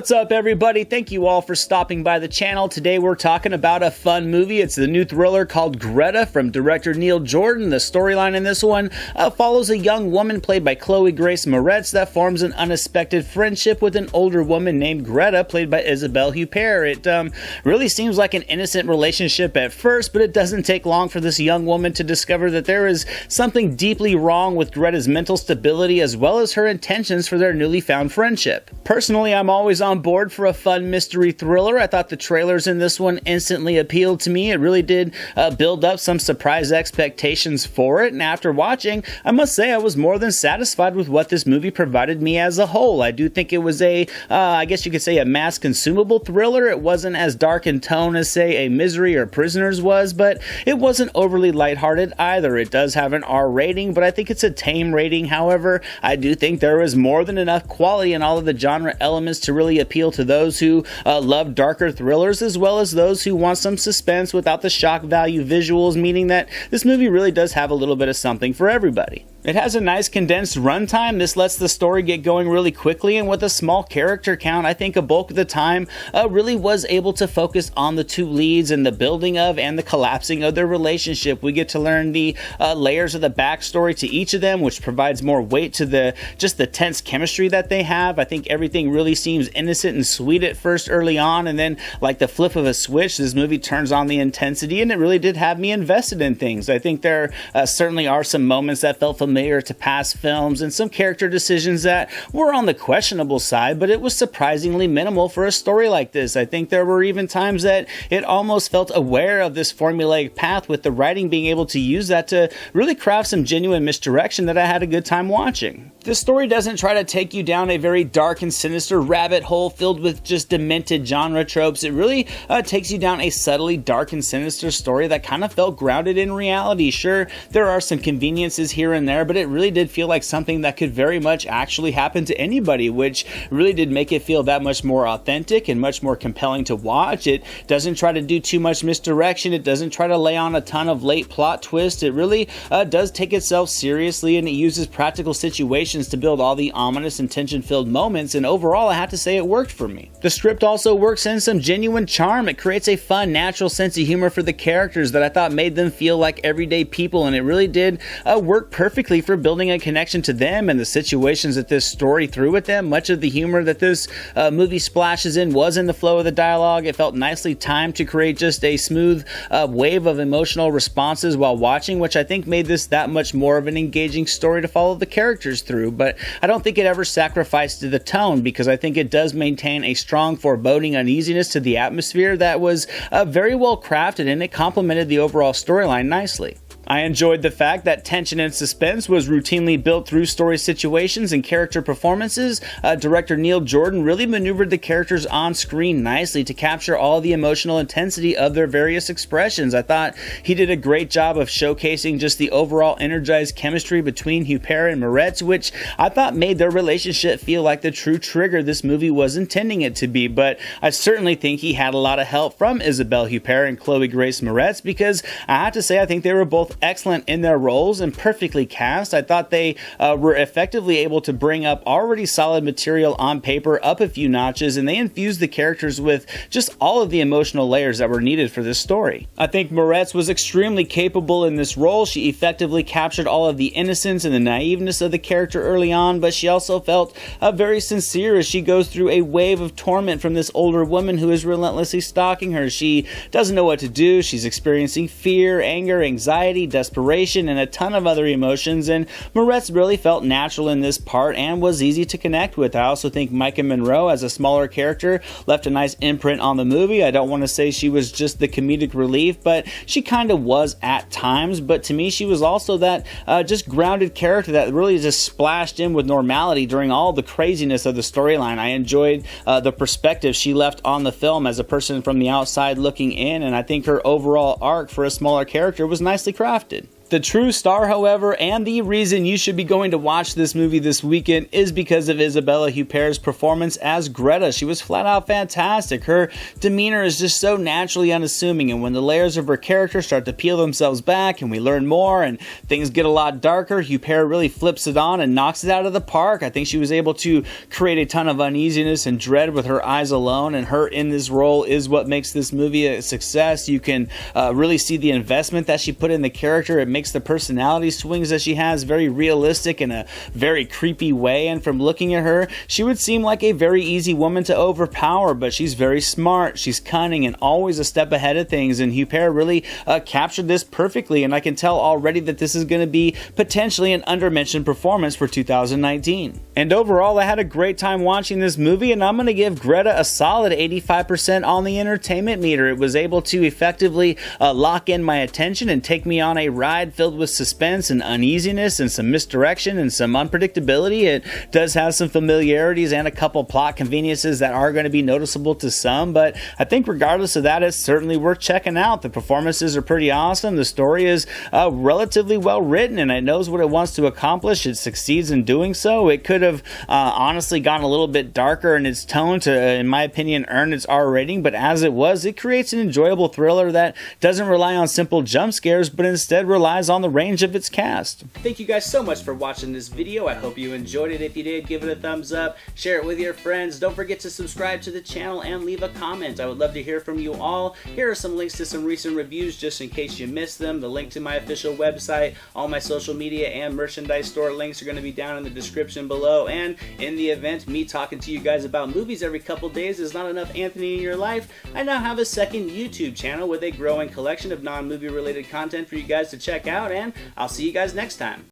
What's up, everybody? Thank you all for stopping by the channel. Today we're talking about a fun movie. It's the new thriller called Greta from director Neil Jordan. The storyline in this one follows a young woman played by Chloë Grace Moretz that forms an unexpected friendship with an older woman named Greta, played by Isabelle Huppert. It really seems like an innocent relationship at first, but it doesn't take long for this young woman to discover that there is something deeply wrong with Greta's mental stability as well as her intentions for their newly found friendship. Personally, I'm always on board for a fun mystery thriller. I thought the trailers in this one instantly appealed to me. It really did build up some surprise expectations for it, and after watching, I must say I was more than satisfied with what this movie provided me as a whole. I do think it was I guess you could say a mass consumable thriller. It wasn't as dark in tone as, say, A Misery or Prisoners was, but it wasn't overly lighthearted either. It does have an R rating, but I think it's a tame rating. However, I do think there is more than enough quality in all of the genre elements to really appeal to those who love darker thrillers as well as those who want some suspense without the shock value visuals, meaning that this movie really does have a little bit of something for everybody. It has a nice condensed runtime. This lets the story get going really quickly, and with a small character count, I think a bulk of the time really was able to focus on the two leads and the building of and the collapsing of their relationship. We get to learn the layers of the backstory to each of them, which provides more weight to the tense chemistry that they have. I think everything really seems innocent and sweet at first early on, and then like the flip of a switch, this movie turns on the intensity, and it really did have me invested in things. I think there certainly are some moments that felt familiar to past films and some character decisions that were on the questionable side, but it was surprisingly minimal for a story like this. I think there were even times that it almost felt aware of this formulaic path, with the writing being able to use that to really craft some genuine misdirection that I had a good time watching. This story doesn't try to take you down a very dark and sinister rabbit hole filled with just demented genre tropes. It really takes you down a subtly dark and sinister story that kind of felt grounded in reality. Sure, there are some conveniences here and there, but it really did feel like something that could very much actually happen to anybody, which really did make it feel that much more authentic and much more compelling to watch. It doesn't try to do too much misdirection. It doesn't try to lay on a ton of late plot twists. It really does take itself seriously, and it uses practical situations to build all the ominous and tension-filled moments, and overall I have to say it worked for me. The script also works in some genuine charm. It creates a fun, natural sense of humor for the characters that I thought made them feel like everyday people, and it really did work perfectly for building a connection to them and the situations that this story threw at them. Much of the humor that this movie splashes in was in the flow of the dialogue. It felt nicely timed to create just a smooth wave of emotional responses while watching, which I think made this that much more of an engaging story to follow the characters through. But I don't think it ever sacrificed the tone, because I think it does maintain a strong foreboding uneasiness to the atmosphere that was very well crafted, and it complemented the overall storyline nicely. I enjoyed the fact that tension and suspense was routinely built through story situations and character performances. Director Neil Jordan really maneuvered the characters on screen nicely to capture all the emotional intensity of their various expressions. I thought he did a great job of showcasing just the overall energized chemistry between Huppert and Moretz, which I thought made their relationship feel like the true trigger this movie was intending it to be. But I certainly think he had a lot of help from Isabelle Huppert and Chloë Grace Moretz, because I have to say I think they were both excellent in their roles and perfectly cast. I thought they were effectively able to bring up already solid material on paper up a few notches, and they infused the characters with just all of the emotional layers that were needed for this story. I think Moretz was extremely capable in this role. She effectively captured all of the innocence and the naiveness of the character early on, but she also felt very sincere as she goes through a wave of torment from this older woman who is relentlessly stalking her. She doesn't know what to do. She's experiencing fear, anger, anxiety, desperation, and a ton of other emotions, and Moretz really felt natural in this part and was easy to connect with. I also think Micah Monroe, as a smaller character, left a nice imprint on the movie. I don't want to say she was just the comedic relief, but she kind of was at times, but to me she was also that just grounded character that really just splashed in with normality during all the craziness of the storyline. I enjoyed the perspective she left on the film as a person from the outside looking in, and I think her overall arc for a smaller character was nicely crafted. The true star, however, and the reason you should be going to watch this movie this weekend is because of Isabelle Huppert's performance as Greta. She was flat out fantastic. Her demeanor is just so naturally unassuming, and when the layers of her character start to peel themselves back and we learn more and things get a lot darker, Huppert really flips it on and knocks it out of the park. I think she was able to create a ton of uneasiness and dread with her eyes alone, and her in this role is what makes this movie a success. You can really see the investment that she put in the character. It makes the personality swings that she has very realistic in a very creepy way, and from looking at her, she would seem like a very easy woman to overpower, but she's very smart, she's cunning, and always a step ahead of things, and Huppert really captured this perfectly, and I can tell already that this is going to be potentially an undermentioned performance for 2019. And overall, I had a great time watching this movie, and I'm going to give Greta a solid 85% on the entertainment meter. It was able to effectively lock in my attention and take me on a ride filled with suspense and uneasiness and some misdirection and some unpredictability. It does have some familiarities and a couple plot conveniences that are going to be noticeable to some, but I think regardless of that, it's certainly worth checking out. The performances are pretty awesome. The story is relatively well written, and it knows what it wants to accomplish. It succeeds in doing so. It could have honestly gone a little bit darker in its tone to, in my opinion, earn its R rating, but as it was, it creates an enjoyable thriller that doesn't rely on simple jump scares, but instead relies on the range of its cast. Thank you guys so much for watching this video. I hope you enjoyed it. If you did, give it a thumbs up, share it with your friends. Don't forget to subscribe to the channel and leave a comment. I would love to hear from you all. Here are some links to some recent reviews just in case you missed them. The link to my official website, all my social media and merchandise store links are going to be down in the description below. And in the event, me talking to you guys about movies every couple days is not enough Anthony in your life, I now have a second YouTube channel with a growing collection of non-movie related content for you guys to check out, and I'll see you guys next time.